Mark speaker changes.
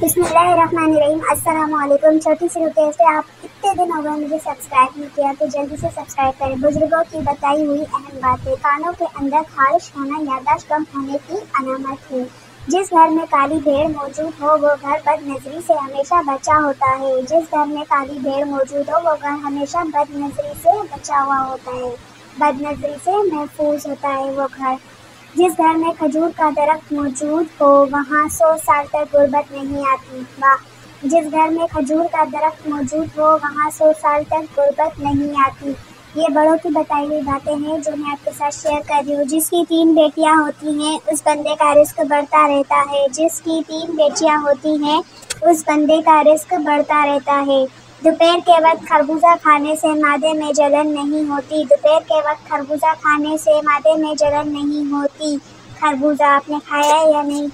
Speaker 1: बिस्मिल्लाहिर्रहमानिर्रहीम। अस्सलामुअलैकुम। छोटी सी रिक्वेस्ट है, आप कितने दिन हो गए मुझे सब्सक्राइब नहीं किया तो जल्दी से सब्सक्राइब करें। बुजुर्गों की बताई हुई अहम बातें। कानों के अंदर खारिश होना याददाश्त कम होने की अलामत है। जिस घर में काली भेड़ मौजूद हो वो घर बदनजरी से हमेशा बचा होता है। जिस घर में काली भेड़ मौजूद हो वो घर हमेशा बदनजरी से बचा हुआ होता है, बदनजरी से महफूज होता है वो घर। जिस घर में खजूर का दरख्त मौजूद हो वहाँ 100 साल तक गुर्बत नहीं आती। वाह। जिस घर में खजूर का दरख्त मौजूद हो वहाँ 100 साल तक गुर्बत नहीं आती। ये बड़ों की बताई हुई बातें हैं जो मैं आपके साथ शेयर कर रही हूँ। जिसकी 3 बेटियाँ होती हैं उस बंदे का रिस्क बढ़ता रहता है। जिसकी 3 बेटियाँ होती हैं उस बंदे का रिस्क बढ़ता रहता है। दोपहर के वक्त खरबूजा खाने से मादे में जलन नहीं होती। दोपहर के वक्त खरबूजा खाने से मादे में जलन नहीं होती। खरबूजा आपने खाया है या नहीं?